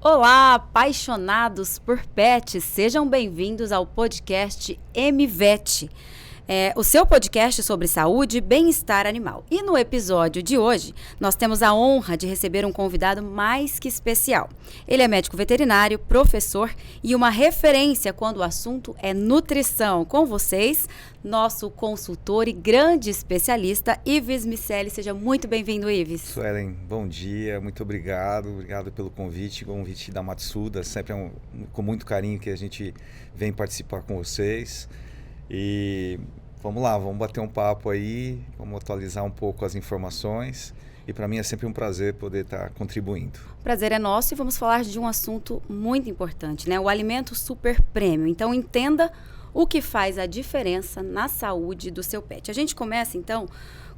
Olá, apaixonados por pets, sejam bem-vindos ao podcast MVET, o seu podcast sobre saúde e bem-estar animal. E no episódio de hoje, nós temos a honra de receber um convidado mais que especial. Ele é médico veterinário, professor e uma referência quando o assunto é nutrição. Com vocês, nosso consultor e grande especialista, Ives Miceli. Seja muito bem-vindo, Ives. Suelen, bom dia, muito obrigado. Obrigado pelo convite da Matsuda. Sempre com muito carinho que a gente vem participar com vocês. E vamos lá, vamos bater um papo aí, vamos atualizar um pouco as informações. E para mim é sempre um prazer poder estar contribuindo. O prazer é nosso e vamos falar de um assunto muito importante, né? O alimento super premium. Então entenda o que faz a diferença na saúde do seu pet. A gente começa então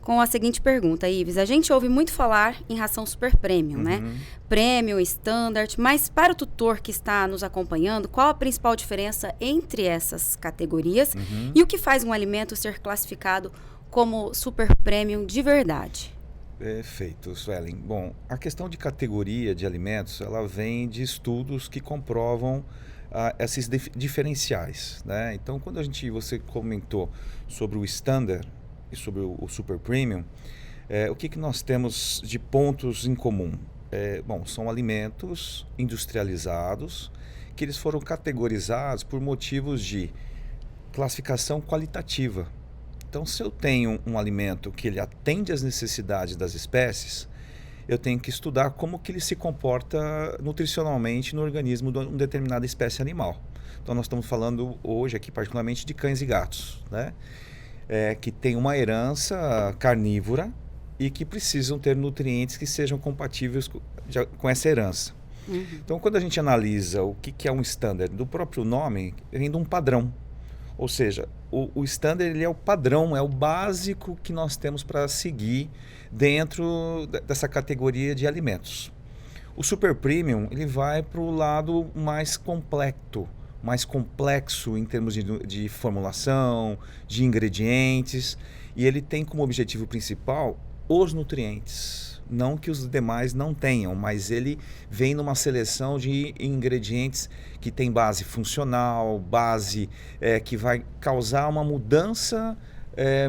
com a seguinte pergunta, Ives. A gente ouve muito falar em ração super premium, né? Premium, standard, mas para o tutor que está nos acompanhando, qual a principal diferença entre essas categorias e o que faz um alimento ser classificado como super premium de verdade? Perfeito, Suelen. Bom, a questão de categoria de alimentos, ela vem de estudos que comprovam esses diferenciais, né? Então, quando você comentou sobre o standard e sobre o super premium, o que nós temos de pontos em comum? São alimentos industrializados que eles foram categorizados por motivos de classificação qualitativa. Então, se eu tenho um alimento que ele atende às necessidades das espécies, eu tenho que estudar como que ele se comporta nutricionalmente no organismo de uma determinada espécie animal. Então, nós estamos falando hoje aqui particularmente de cães e gatos, né? Que tem uma herança carnívora e que precisam ter nutrientes que sejam compatíveis com essa herança. Então, quando a gente analisa o que é um standard, do próprio nome, vem de um padrão. Ou seja, o standard ele é o padrão, é o básico que nós temos para seguir dentro dessa categoria de alimentos. O super premium ele vai para o lado mais complexo em termos de formulação, de ingredientes, e ele tem como objetivo principal os nutrientes. Não que os demais não tenham, mas ele vem numa seleção de ingredientes que tem base funcional, base que vai causar uma mudança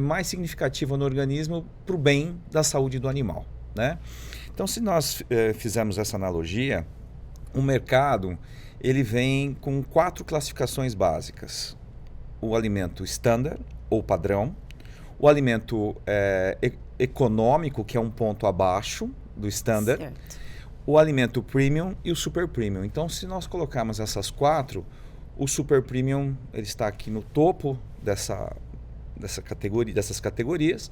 mais significativa no organismo para o bem da saúde do animal, né? Então, se nós fizermos essa analogia, o mercado ele vem com 4 classificações básicas. O alimento standard, ou padrão, o alimento econômico, que é um ponto abaixo do standard, certo. O alimento premium e o super premium. Então, se nós colocarmos essas 4, o super premium ele está aqui no topo dessas categorias,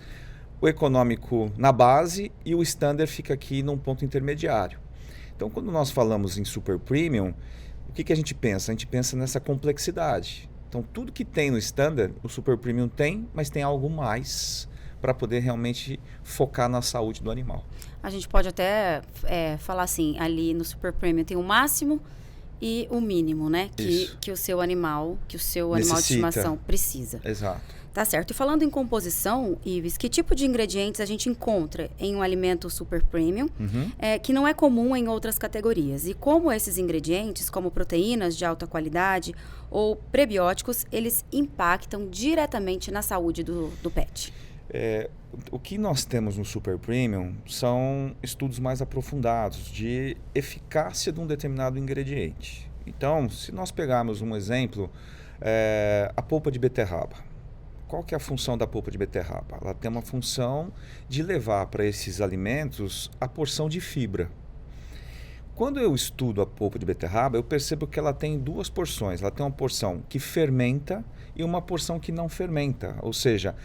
o econômico na base e o standard fica aqui num ponto intermediário. Então, quando nós falamos em super premium, o que a gente pensa? A gente pensa nessa complexidade. Então, tudo que tem no standard, o super premium tem, mas tem algo mais para poder realmente focar na saúde do animal. A gente pode até falar assim, ali no super premium tem o máximo e o mínimo, né? Que o seu animal de estimação precisa. Exato. Tá certo. E falando em composição, Ives, que tipo de ingredientes a gente encontra em um alimento super premium que não é comum em outras categorias? E como esses ingredientes, como proteínas de alta qualidade ou prebióticos, eles impactam diretamente na saúde do pet? O que nós temos no super premium são estudos mais aprofundados de eficácia de um determinado ingrediente. Então, se nós pegarmos um exemplo, a polpa de beterraba. Qual que é a função da polpa de beterraba? Ela tem uma função de levar para esses alimentos a porção de fibra. Quando eu estudo a polpa de beterraba, eu percebo que ela tem 2 porções. Ela tem uma porção que fermenta e uma porção que não fermenta. Ou seja,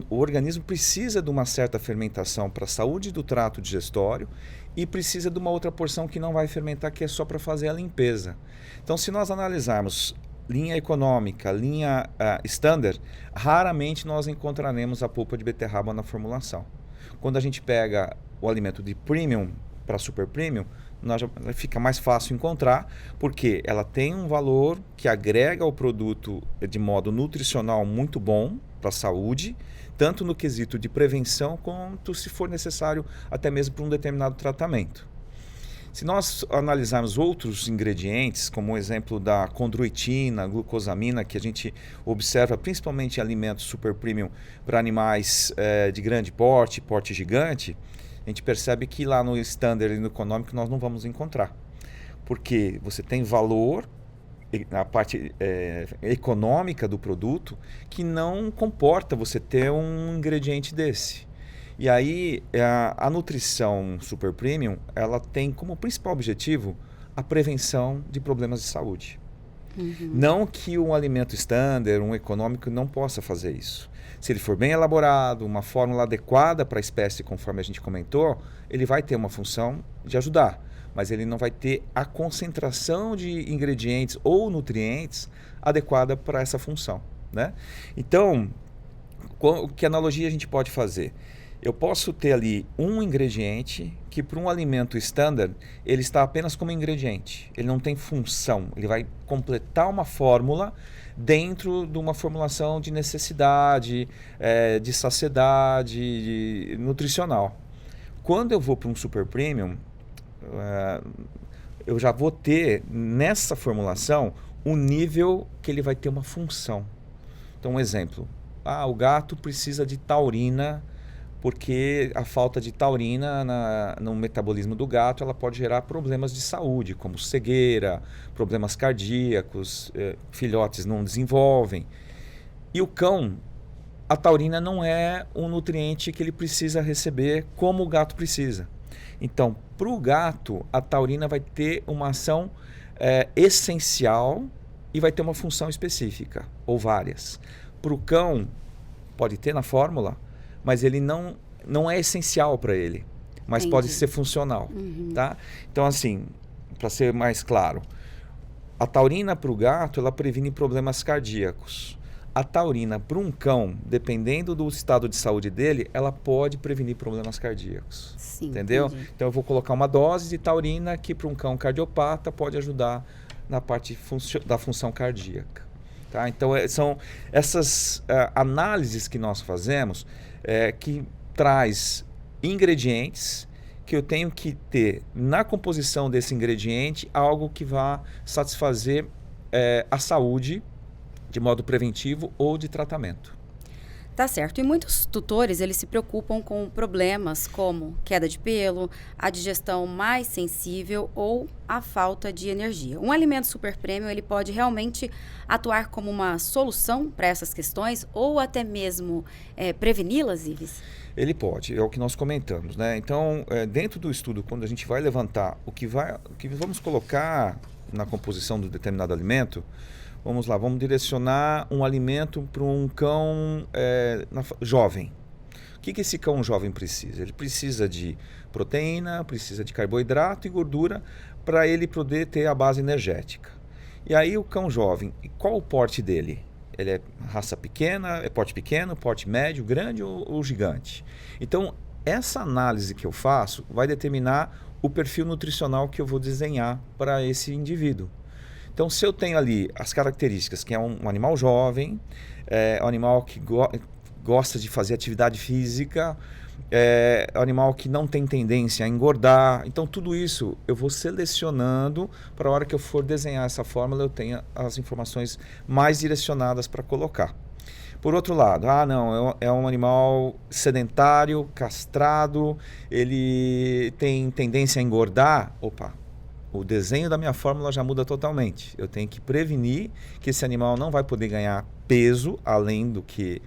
o organismo precisa de uma certa fermentação para a saúde do trato digestório e precisa de uma outra porção que não vai fermentar, que é só para fazer a limpeza. Então, se nós analisarmos linha econômica, linha standard, raramente nós encontraremos a polpa de beterraba na formulação. Quando a gente pega o alimento de premium para super premium, fica mais fácil encontrar, porque ela tem um valor que agrega ao produto de modo nutricional muito bom para a saúde, tanto no quesito de prevenção quanto, se for necessário, até mesmo para um determinado tratamento. Se nós analisarmos outros ingredientes, como o exemplo da condroitina, glucosamina, que a gente observa principalmente em alimentos super premium para animais de grande porte, porte gigante, a gente percebe que lá no standard e no econômico nós não vamos encontrar. Porque você tem valor na parte econômica do produto que não comporta você ter um ingrediente desse. E aí a nutrição super premium, ela tem como principal objetivo a prevenção de problemas de saúde. Não que um alimento standard, um econômico, não possa fazer isso. Se ele for bem elaborado, uma fórmula adequada para a espécie, conforme a gente comentou, ele vai ter uma função de ajudar, mas ele não vai ter a concentração de ingredientes ou nutrientes adequada para essa função, né? Então, que analogia a gente pode fazer? Eu posso ter ali um ingrediente que para um alimento standard, ele está apenas como ingrediente. Ele não tem função. Ele vai completar uma fórmula dentro de uma formulação de necessidade, de saciedade, nutricional. Quando eu vou para um super premium, eu já vou ter nessa formulação um nível que ele vai ter uma função. Então, um exemplo. O gato precisa de taurina, porque a falta de taurina no metabolismo do gato ela pode gerar problemas de saúde, como cegueira, problemas cardíacos, filhotes não desenvolvem. E o cão, a taurina não é um nutriente que ele precisa receber como o gato precisa. Então, para o gato, a taurina vai ter uma ação essencial e vai ter uma função específica, ou várias. Para o cão, pode ter na fórmula, mas ele não é essencial para ele, mas Entendi. pode ser funcional, tá? Então, assim, para ser mais claro, a taurina para o gato, ela previne problemas cardíacos. A taurina para um cão, dependendo do estado de saúde dele, ela pode prevenir problemas cardíacos. Sim, entendeu? entendi. Então, eu vou colocar uma dose de taurina que para um cão cardiopata pode ajudar na parte da função cardíaca. Tá? Então, são essas análises que nós fazemos que traz ingredientes que eu tenho que ter na composição desse ingrediente algo que vá satisfazer a saúde de modo preventivo ou de tratamento. Tá certo. E muitos tutores, eles se preocupam com problemas como queda de pelo, a digestão mais sensível ou a falta de energia. Um alimento super premium, ele pode realmente atuar como uma solução para essas questões ou até mesmo preveni-las, Ives? Ele pode, é o que nós comentamos, né? Então, dentro do estudo, quando a gente vai levantar o que vamos colocar na composição do determinado alimento, vamos lá, vamos direcionar um alimento para um cão jovem. O que esse cão jovem precisa? Ele precisa de proteína, precisa de carboidrato e gordura para ele poder ter a base energética. E aí o cão jovem, qual o porte dele? Ele é raça pequena, é porte pequeno, porte médio, grande ou gigante? Então, essa análise que eu faço vai determinar o perfil nutricional que eu vou desenhar para esse indivíduo. Então, se eu tenho ali as características, que é um animal jovem, um animal que gosta de fazer atividade física, um animal que não tem tendência a engordar, então tudo isso eu vou selecionando para a hora que eu for desenhar essa fórmula eu tenha as informações mais direcionadas para colocar. Por outro lado, não, é um animal sedentário, castrado, ele tem tendência a engordar, o desenho da minha fórmula já muda totalmente. Eu tenho que prevenir que esse animal não vai poder ganhar peso, além do que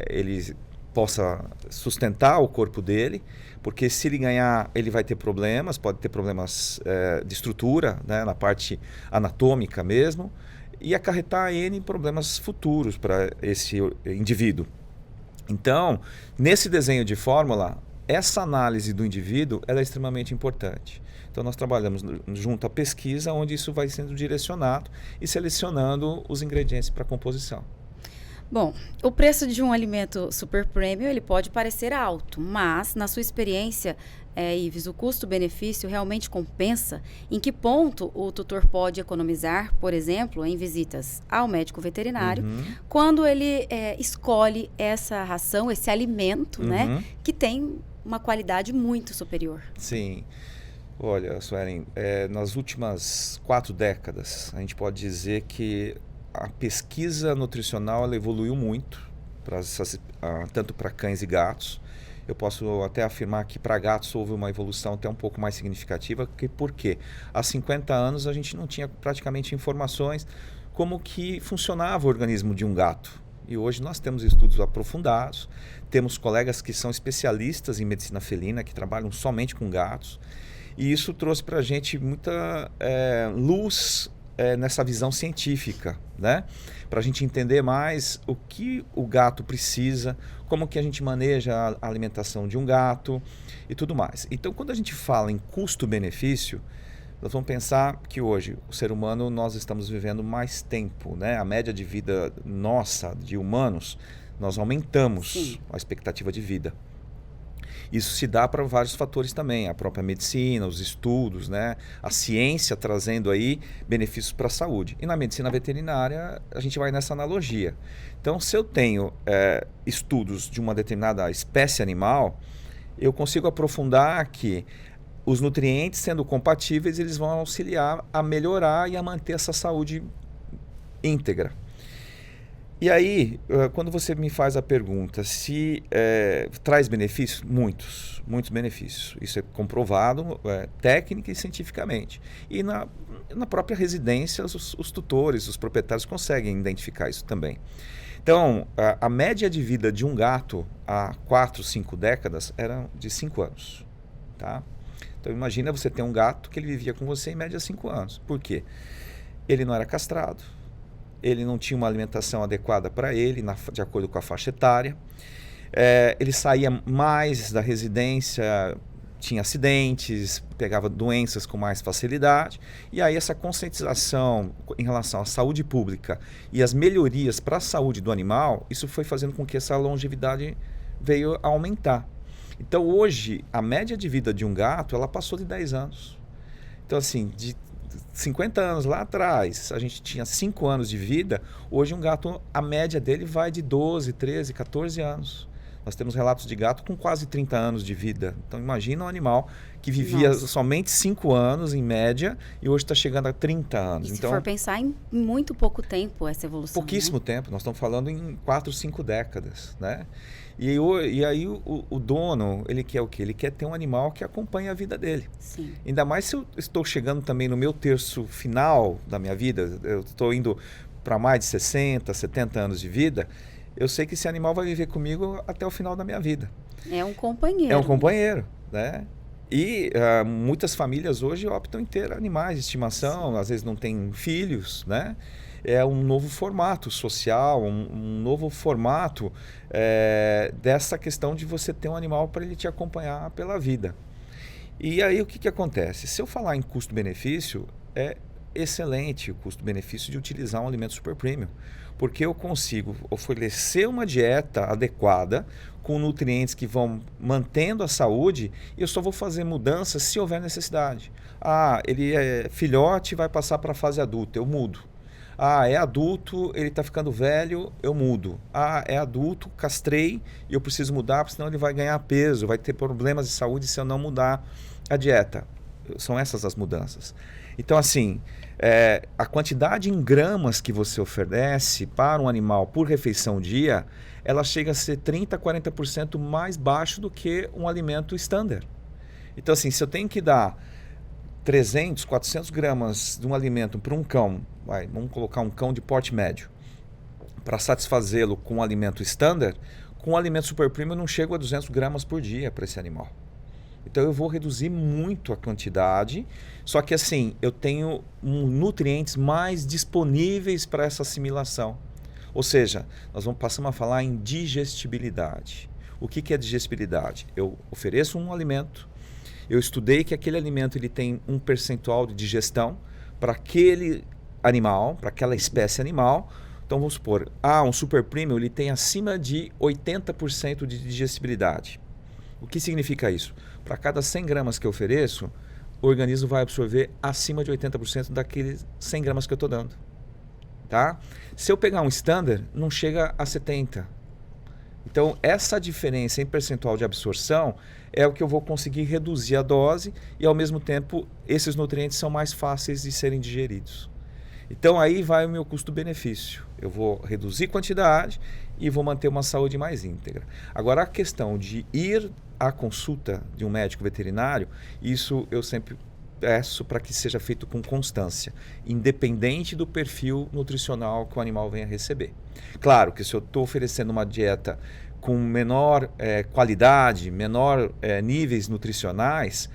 ele possa sustentar o corpo dele, porque se ele ganhar, ele vai ter problemas, pode ter problemas de estrutura, né, na parte anatômica mesmo, e acarretar N problemas futuros para esse indivíduo. Então, nesse desenho de fórmula, essa análise do indivíduo ela é extremamente importante. Então, nós trabalhamos junto à pesquisa, onde isso vai sendo direcionado e selecionando os ingredientes para a composição. Bom, o preço de um alimento super premium, ele pode parecer alto, mas, na sua experiência, Ives, o custo-benefício realmente compensa? Em que ponto o tutor pode economizar, por exemplo, em visitas ao médico veterinário, quando ele escolhe essa ração, esse alimento, né, que tem uma qualidade muito superior? Sim. Olha, Suelen, nas últimas 4 décadas, a gente pode dizer que a pesquisa nutricional ela evoluiu muito, tanto para cães e gatos. Eu posso até afirmar que para gatos houve uma evolução até um pouco mais significativa, por quê? Há 50 anos a gente não tinha praticamente informações como que funcionava o organismo de um gato. E hoje nós temos estudos aprofundados, temos colegas que são especialistas em medicina felina, que trabalham somente com gatos. E isso trouxe para a gente muita luz nessa visão científica, né? Para a gente entender mais o que o gato precisa, como que a gente maneja a alimentação de um gato e tudo mais. Então, quando a gente fala em custo-benefício, nós vamos pensar que hoje, o ser humano, nós estamos vivendo mais tempo, né? A média de vida nossa, de humanos, nós aumentamos Sim. a expectativa de vida. Isso se dá para vários fatores também, a própria medicina, os estudos, né? A ciência trazendo aí benefícios para a saúde. E na medicina veterinária, a gente vai nessa analogia. Então, se eu tenho estudos de uma determinada espécie animal, eu consigo aprofundar que os nutrientes, sendo compatíveis, eles vão auxiliar a melhorar e a manter essa saúde íntegra. E aí, quando você me faz a pergunta se traz benefícios, muitos benefícios. Isso é comprovado técnica e cientificamente. E na própria residência, os tutores, os proprietários conseguem identificar isso também. Então, a média de vida de um gato há 4, 5 décadas era de 5 anos. Tá? Então, imagina você ter um gato que ele vivia com você em média 5 anos. Por quê? Ele não era castrado. Ele não tinha uma alimentação adequada para ele, de acordo com a faixa etária. Ele saía mais da residência, tinha acidentes, pegava doenças com mais facilidade. E aí essa conscientização em relação à saúde pública e as melhorias para a saúde do animal, isso foi fazendo com que essa longevidade veio a aumentar. Então hoje, a média de vida de um gato, ela passou de 10 anos. Então assim, de 50 anos lá atrás, a gente tinha 5 anos de vida. Hoje um gato, a média dele vai de 12, 13, 14 anos. Nós temos relatos de gato com quase 30 anos de vida. Então imagina um animal que vivia somente 5 anos em média e hoje está chegando a 30 anos. E então, se for pensar em muito pouco tempo essa evolução. Pouquíssimo, né? Tempo, nós estamos falando em 4, 5 décadas, né? E aí o dono, ele quer o quê? Ele quer ter um animal que acompanhe a vida dele. Sim. Ainda mais se eu estou chegando também no meu terço final da minha vida, eu estou indo para mais de 60, 70 anos de vida, eu sei que esse animal vai viver comigo até o final da minha vida. É um companheiro. É um companheiro, né? E muitas famílias hoje optam em ter animais de estimação, às vezes não têm filhos, né? É um novo formato social, um novo formato dessa questão de você ter um animal para ele te acompanhar pela vida. E aí o que acontece? Se eu falar em custo-benefício, é excelente o custo-benefício de utilizar um alimento super premium, porque eu consigo oferecer uma dieta adequada com nutrientes que vão mantendo a saúde e eu só vou fazer mudanças se houver necessidade. Ele é filhote, vai passar para a fase adulta, eu mudo. É adulto, ele está ficando velho, eu mudo. É adulto, castrei e eu preciso mudar, porque senão ele vai ganhar peso, vai ter problemas de saúde se eu não mudar a dieta. São essas as mudanças. Então, assim, a quantidade em gramas que você oferece para um animal por refeição dia, ela chega a ser 30% a 40% mais baixo do que um alimento standard. Então, assim, se eu tenho que dar 300, 400 gramas de um alimento para um cão, vamos colocar um cão de porte médio, para satisfazê-lo com um alimento standard, com um alimento super premium eu não chego a 200 gramas por dia para esse animal. Então eu vou reduzir muito a quantidade, só que assim, eu tenho nutrientes mais disponíveis para essa assimilação. Ou seja, nós passamos a falar em digestibilidade. O que é digestibilidade? Eu ofereço um alimento, eu estudei que aquele alimento ele tem um percentual de digestão para aquele animal, para aquela espécie animal. Então vamos supor, um super premium ele tem acima de 80% de digestibilidade. O que significa isso? Para cada 100 gramas que eu ofereço, o organismo vai absorver acima de 80% daqueles 100 gramas que eu estou dando. Tá? Se eu pegar um standard, não chega a 70%. Então, essa diferença em percentual de absorção é o que eu vou conseguir reduzir a dose e, ao mesmo tempo, esses nutrientes são mais fáceis de serem digeridos. Então, aí vai o meu custo-benefício. Eu vou reduzir quantidade e vou manter uma saúde mais íntegra. Agora, a questão de ir à consulta de um médico veterinário, isso eu sempre peço para que seja feito com constância, independente do perfil nutricional que o animal venha receber. Claro que se eu estou oferecendo uma dieta com menor qualidade, menor níveis nutricionais,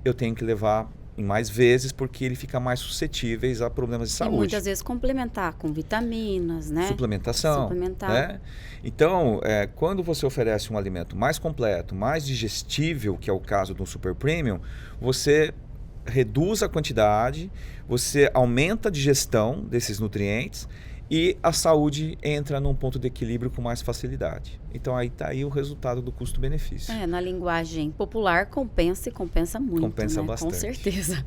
eu tenho que levar em mais vezes, porque ele fica mais suscetível a problemas de saúde. E muitas vezes complementar com vitaminas, né? Suplementação. Suplementar. Né? Então, quando você oferece um alimento mais completo, mais digestível, que é o caso do Super Premium, você reduz a quantidade, você aumenta a digestão desses nutrientes e a saúde entra num ponto de equilíbrio com mais facilidade. Então aí está aí o resultado do custo-benefício. Na linguagem popular, compensa e compensa muito. Compensa né? bastante. Com certeza.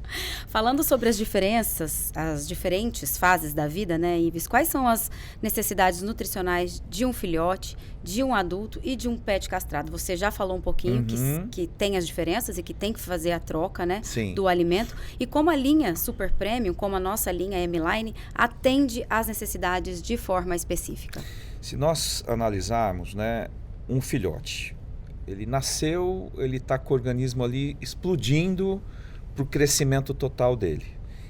Falando sobre as diferenças, as diferentes fases da vida, né, Ives? Quais são as necessidades nutricionais de um filhote, de um adulto e de um pet castrado? Você já falou um pouquinho que tem as diferenças e que tem que fazer a troca, né, do alimento. E como a linha Super Premium, como a nossa linha M-Line, atende às necessidades de forma específica? Se nós analisarmos, né, um filhote, ele nasceu, ele está com o organismo ali explodindo para o crescimento total dele.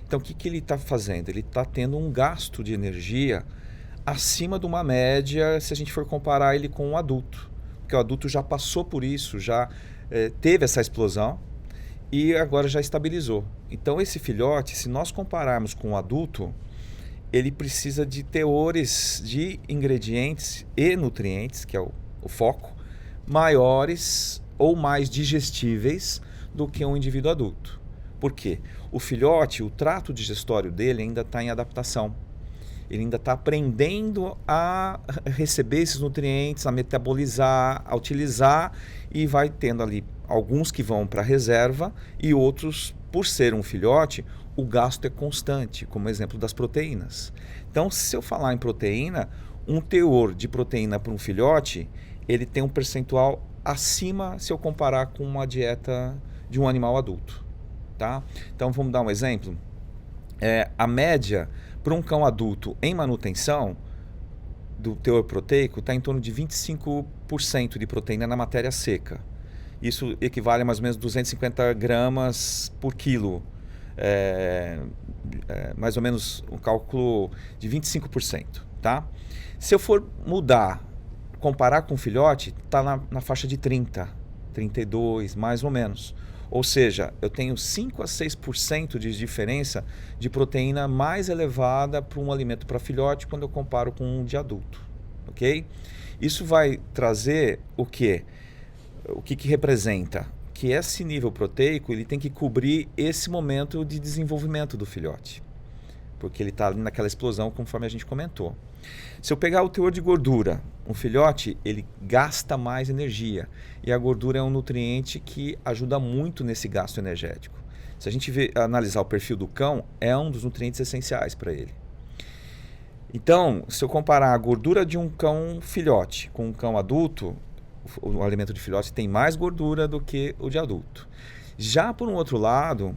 Então, o que ele está fazendo? Ele está tendo um gasto de energia acima de uma média, se a gente for comparar ele com um adulto. Porque o adulto já passou por isso, já teve essa explosão e agora já estabilizou. Então, esse filhote, se nós compararmos com um adulto, ele precisa de teores de ingredientes e nutrientes, que é o foco, maiores ou mais digestíveis do que um indivíduo adulto. Por quê? O filhote, o trato digestório dele ainda está em adaptação. Ele ainda está aprendendo a receber esses nutrientes, a metabolizar, a utilizar, e vai tendo ali alguns que vão para a reserva e outros, por ser um filhote, o gasto é constante, como exemplo das proteínas. Então, se eu falar em proteína, um teor de proteína para um filhote, ele tem um percentual acima se eu comparar com uma dieta de um animal adulto. Tá? Então, vamos dar um exemplo. A média para um cão adulto em manutenção do teor proteico está em torno de 25% de proteína na matéria seca. Isso equivale a mais ou menos 250 gramas por quilo. Mais ou menos um cálculo de 25%. Tá? Se eu for mudar, comparar com o filhote, está na faixa de 30, 32, mais ou menos. Ou seja, eu tenho 5 a 6% de diferença de proteína mais elevada para um alimento para filhote quando eu comparo com um de adulto. Ok? Isso vai trazer o quê? O que representa? Que esse nível proteico ele tem que cobrir esse momento de desenvolvimento do filhote. Porque ele está ali naquela explosão, conforme a gente comentou. Se eu pegar o teor de gordura, um filhote ele gasta mais energia. E a gordura é um nutriente que ajuda muito nesse gasto energético. Se a gente analisar o perfil do cão, é um dos nutrientes essenciais para ele. Então, se eu comparar a gordura de um cão filhote com um cão adulto, o alimento de filhote tem mais gordura do que o de adulto. Já por um outro lado,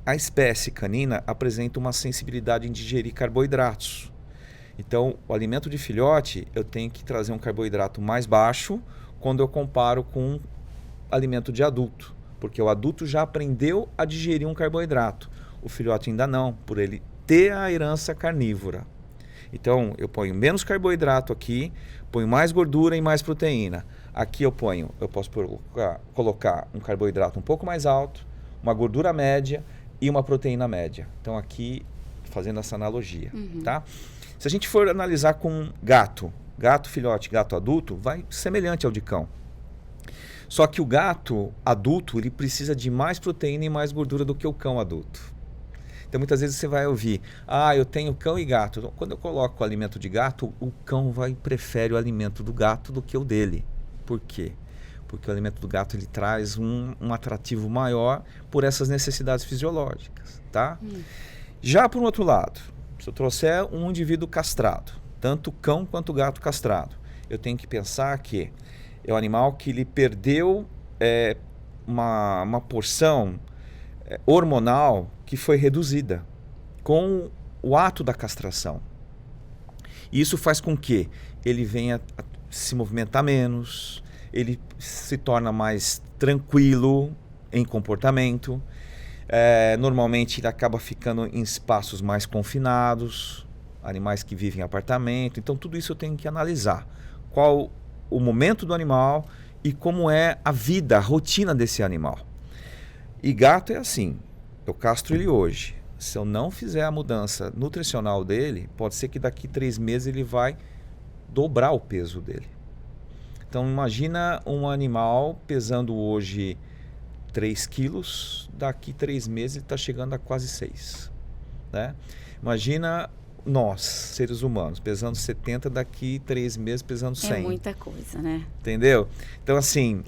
a espécie canina apresenta uma sensibilidade em digerir carboidratos. Então, o alimento de filhote, eu tenho que trazer um carboidrato mais baixo quando eu comparo com um alimento de adulto. Porque o adulto já aprendeu a digerir um carboidrato. O filhote ainda não, por ele ter a herança carnívora. Então, eu ponho menos carboidrato aqui, ponho mais gordura e mais proteína. Aqui eu posso colocar um carboidrato um pouco mais alto, uma gordura média e uma proteína média. Então, aqui, fazendo essa analogia, tá? Se a gente for analisar com gato filhote, gato adulto, vai semelhante ao de cão. Só que o gato adulto, ele precisa de mais proteína e mais gordura do que o cão adulto. Então, muitas vezes você vai ouvir, eu tenho cão e gato. Então, quando eu coloco o alimento de gato, o cão prefere o alimento do gato do que o dele. Por quê? Porque o alimento do gato ele traz um atrativo maior por essas necessidades fisiológicas. Tá? Já por um outro lado, se eu trouxer um indivíduo castrado, tanto cão quanto gato castrado, eu tenho que pensar que é um animal que ele perdeu uma porção hormonal que foi reduzida com o ato da castração. E isso faz com que ele venha a se movimentar menos, ele se torna mais tranquilo em comportamento. Normalmente ele acaba ficando em espaços mais confinados, animais que vivem em apartamento. Então tudo isso eu tenho que analisar. Qual o momento do animal e como é a vida, a rotina desse animal. E gato é assim, eu castro ele hoje. Se eu não fizer a mudança nutricional dele, pode ser que daqui 3 meses ele vai dobrar o peso dele. Então imagina um animal pesando hoje 3 quilos, daqui 3 meses ele está chegando a quase 6. Né? Imagina nós, seres humanos, pesando 70, daqui 3 meses pesando 100. É muita coisa, né? Entendeu? Então assim,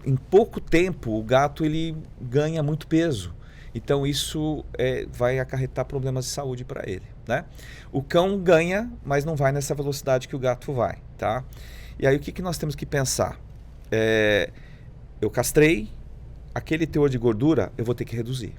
em pouco tempo o gato ele ganha muito peso. Então isso vai acarretar problemas de saúde para ele, né? O cão ganha, mas não vai nessa velocidade que o gato vai, tá? E aí o que nós temos que pensar? Eu castrei, aquele teor de gordura eu vou ter que reduzir.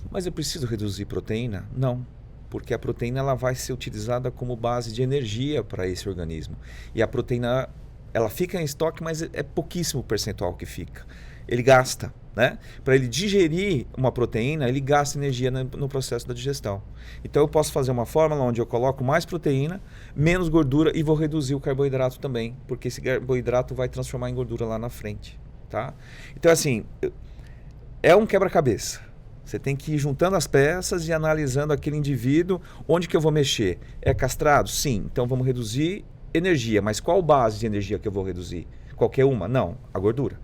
Mas eu preciso reduzir proteína? Não, porque a proteína ela vai ser utilizada como base de energia para esse organismo. E a proteína ela fica em estoque, mas é pouquíssimo o percentual que fica. Ele gasta. Né? Para ele digerir uma proteína, ele gasta energia no processo da digestão. Então eu posso fazer uma fórmula onde eu coloco mais proteína, menos gordura e vou reduzir o carboidrato também, porque esse carboidrato vai transformar em gordura lá na frente. Tá? Então assim, é um quebra-cabeça. Você tem que ir juntando as peças e analisando aquele indivíduo, onde que eu vou mexer. É castrado? Sim. Então vamos reduzir energia, mas qual base de energia que eu vou reduzir? Qualquer uma? Não, a gordura.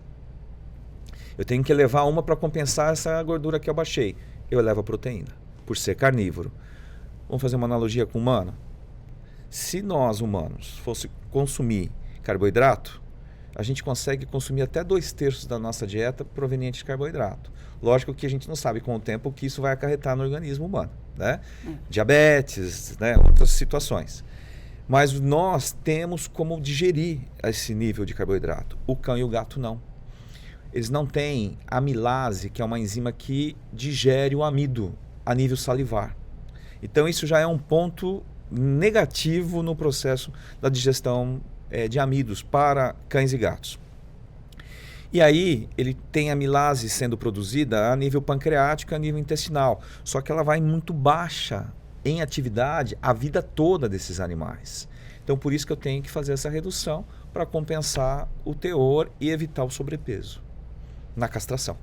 Eu tenho que levar uma para compensar essa gordura que eu baixei. Eu levo a proteína, por ser carnívoro. Vamos fazer uma analogia com o humano? Se nós, humanos, fosse consumir carboidrato, a gente consegue consumir até 2/3 da nossa dieta proveniente de carboidrato. Lógico que a gente não sabe com o tempo o que isso vai acarretar no organismo humano, né? Diabetes, né? Outras situações. Mas nós temos como digerir esse nível de carboidrato. O cão e o gato não. Eles não têm amilase, que é uma enzima que digere o amido a nível salivar. Então isso já é um ponto negativo no processo da digestão de amidos para cães e gatos. E aí ele tem amilase sendo produzida a nível pancreático e a nível intestinal. Só que ela vai muito baixa em atividade a vida toda desses animais. Então por isso que eu tenho que fazer essa redução para compensar o teor e evitar o sobrepeso na castração.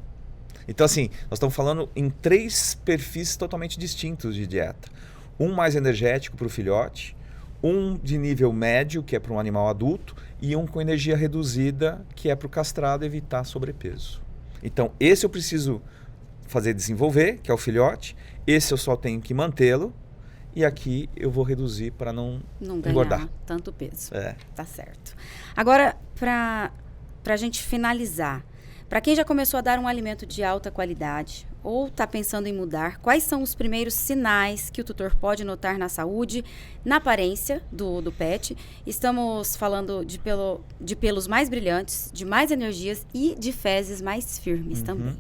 Então assim, nós estamos falando em 3 perfis totalmente distintos de dieta. Um mais energético para o filhote, um de nível médio, que é para um animal adulto, e um com energia reduzida, que é para o castrado evitar sobrepeso. Então esse eu preciso fazer desenvolver, que é o filhote, esse eu só tenho que mantê-lo, e aqui eu vou reduzir para não engordar ganhar tanto peso. Tá certo. Agora, para a gente finalizar, para quem já começou a dar um alimento de alta qualidade ou está pensando em mudar, quais são os primeiros sinais que o tutor pode notar na saúde, na aparência do pet? Estamos falando de pelos mais brilhantes, de mais energias e de fezes mais firmes também.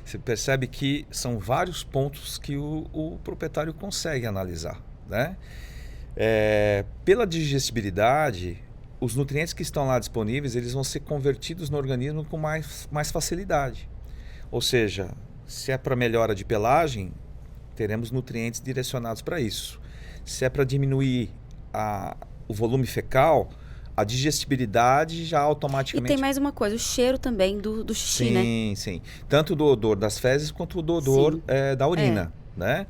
Você percebe que são vários pontos que o proprietário consegue analisar, né? Pela digestibilidade, os nutrientes que estão lá disponíveis, eles vão ser convertidos no organismo com mais facilidade. Ou seja, se é para melhora de pelagem, teremos nutrientes direcionados para isso. Se é para diminuir o volume fecal, a digestibilidade já automaticamente... E tem mais uma coisa, o cheiro também do xixi, né? Sim, sim. Tanto do odor das fezes quanto do odor da urina, né?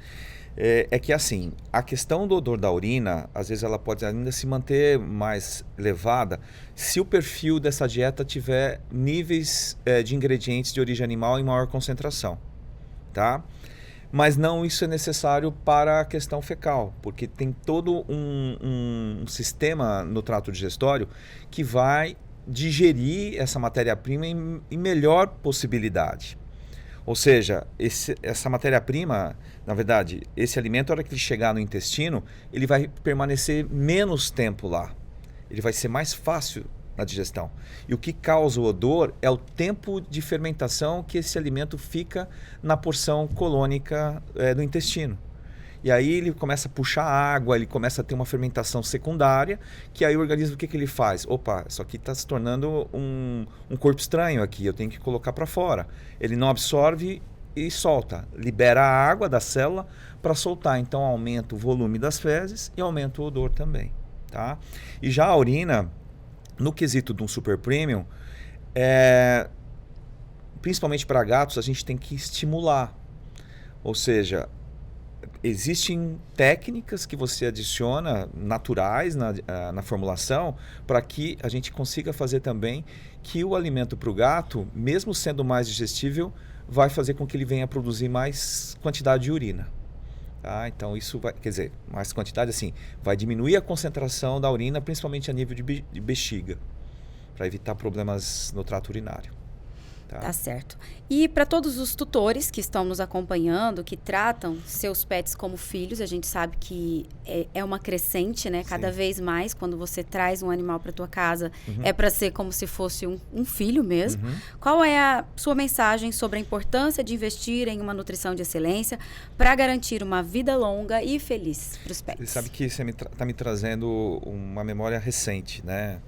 É que assim, a questão do odor da urina, às vezes ela pode ainda se manter mais elevada se o perfil dessa dieta tiver níveis de ingredientes de origem animal em maior concentração, tá? Mas não isso é necessário para a questão fecal, porque tem todo um sistema no trato digestório que vai digerir essa matéria-prima em melhor possibilidade. Ou seja, essa matéria-prima, na verdade, esse alimento, na hora que ele chegar no intestino, ele vai permanecer menos tempo lá. Ele vai ser mais fácil na digestão. E o que causa o odor é o tempo de fermentação que esse alimento fica na porção colônica do intestino. E aí ele começa a puxar água, ele começa a ter uma fermentação secundária, que aí o organismo, o que ele faz? Opa, isso aqui está se tornando um corpo estranho aqui, eu tenho que colocar para fora. Ele não absorve e solta, libera a água da célula para soltar. Então aumenta o volume das fezes e aumenta o odor também. Tá? E já a urina, no quesito de um super premium, principalmente para gatos, a gente tem que estimular. Ou seja, existem técnicas que você adiciona, naturais na formulação, para que a gente consiga fazer também que o alimento para o gato, mesmo sendo mais digestível, vai fazer com que ele venha a produzir mais quantidade de urina. Tá? Então isso vai, quer dizer, mais quantidade assim, vai diminuir a concentração da urina, principalmente a nível de bexiga, para evitar problemas no trato urinário. Tá certo. E para todos os tutores que estão nos acompanhando, que tratam seus pets como filhos, a gente sabe que é uma crescente, né? Cada vez mais, quando você traz um animal para tua casa, é para ser como se fosse um filho mesmo. Qual é a sua mensagem sobre a importância de investir em uma nutrição de excelência para garantir uma vida longa e feliz para os pets? Você sabe que você está me trazendo uma memória recente, né?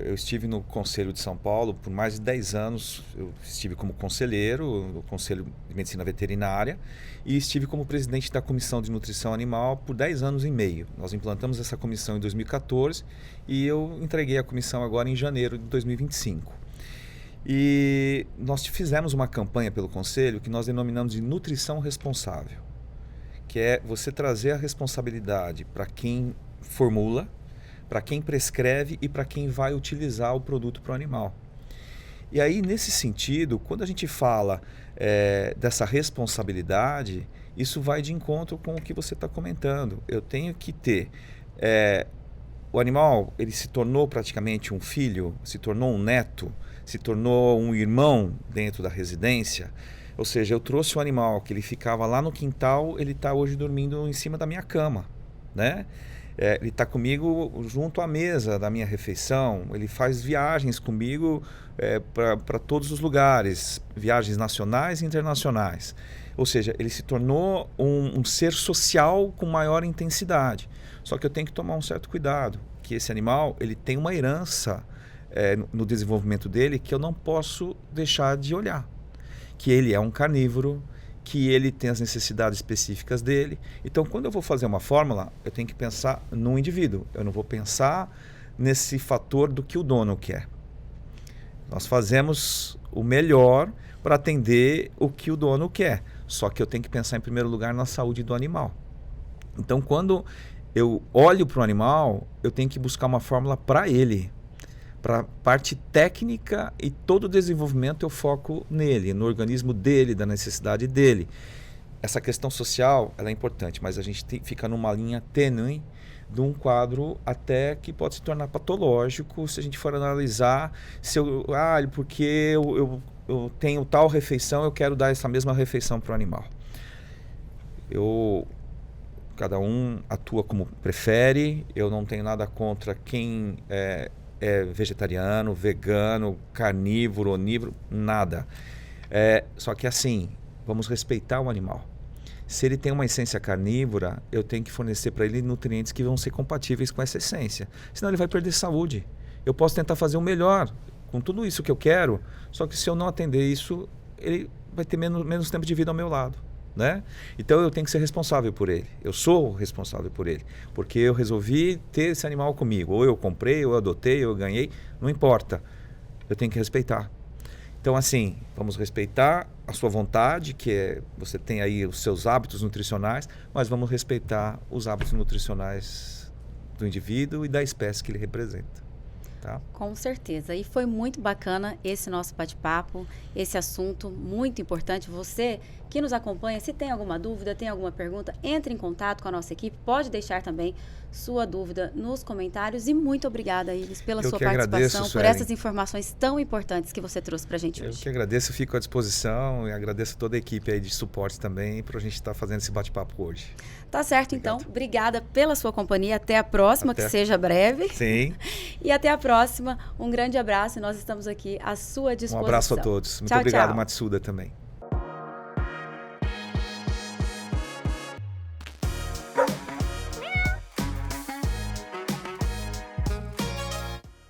Eu estive no Conselho de São Paulo por mais de 10 anos. Eu estive como conselheiro no Conselho de Medicina Veterinária e estive como presidente da Comissão de Nutrição Animal por 10 anos e meio. Nós implantamos essa comissão em 2014 e eu entreguei a comissão agora em janeiro de 2025. E nós fizemos uma campanha pelo Conselho que nós denominamos de nutrição responsável, que é você trazer a responsabilidade para quem formula, para quem prescreve e para quem vai utilizar o produto para o animal. E aí, nesse sentido, quando a gente fala dessa responsabilidade, isso vai de encontro com o que você está comentando. Eu tenho que ter... o animal, ele se tornou praticamente um filho, se tornou um neto, se tornou um irmão dentro da residência. Ou seja, eu trouxe o animal que ele ficava lá no quintal, ele está hoje dormindo em cima da minha cama, né? Ele está comigo junto à mesa da minha refeição, ele faz viagens comigo para todos os lugares, viagens nacionais e internacionais. Ou seja, ele se tornou um ser social com maior intensidade. Só que eu tenho que tomar um certo cuidado, que esse animal ele tem uma herança no desenvolvimento dele que eu não posso deixar de olhar. Que ele é um carnívoro, que ele tem as necessidades específicas dele. Então, quando eu vou fazer uma fórmula, eu tenho que pensar no indivíduo. Eu não vou pensar nesse fator do que o dono quer. Nós fazemos o melhor para atender o que o dono quer. Só que eu tenho que pensar em primeiro lugar na saúde do animal. Então, quando eu olho para o animal, eu tenho que buscar uma fórmula para ele. Para a parte técnica e todo o desenvolvimento eu foco nele, no organismo dele, da necessidade dele. Essa questão social ela é importante, mas a gente fica numa linha tênue de um quadro até que pode se tornar patológico se a gente for analisar porque eu tenho tal refeição, eu quero dar essa mesma refeição para o animal. Cada um atua como prefere, eu não tenho nada contra quem é vegetariano, vegano, carnívoro, onívoro, nada. Só que assim, vamos respeitar o animal. Se ele tem uma essência carnívora, eu tenho que fornecer para ele nutrientes que vão ser compatíveis com essa essência. Senão ele vai perder saúde. Eu posso tentar fazer o melhor com tudo isso que eu quero, só que se eu não atender isso, ele vai ter menos tempo de vida ao meu lado. Né? Então eu tenho que ser responsável por ele. Eu sou responsável por ele, porque eu resolvi ter esse animal comigo. Ou eu comprei, ou eu adotei, ou eu ganhei, não importa. Eu tenho que respeitar. Então assim, vamos respeitar a sua vontade, você tem aí os seus hábitos nutricionais, mas vamos respeitar os hábitos nutricionais do indivíduo e da espécie que ele representa. Tá? Com certeza. E foi muito bacana esse nosso bate-papo, esse assunto muito importante. Você que nos acompanha, se tem alguma dúvida, tem alguma pergunta, entre em contato com a nossa equipe. Pode deixar também sua dúvida nos comentários. E muito obrigada, Iris, pela sua participação, por essas informações tão importantes que você trouxe para a gente hoje. Eu que agradeço, fico à disposição e agradeço toda a equipe aí de suporte também para a gente estar fazendo esse bate-papo hoje. Tá certo, Obrigado. Então. Obrigada pela sua companhia. Até a próxima, que seja breve. Sim. E até a próxima. Um grande abraço e nós estamos aqui à sua disposição. Um abraço a todos. Muito obrigado, Matsuda, também.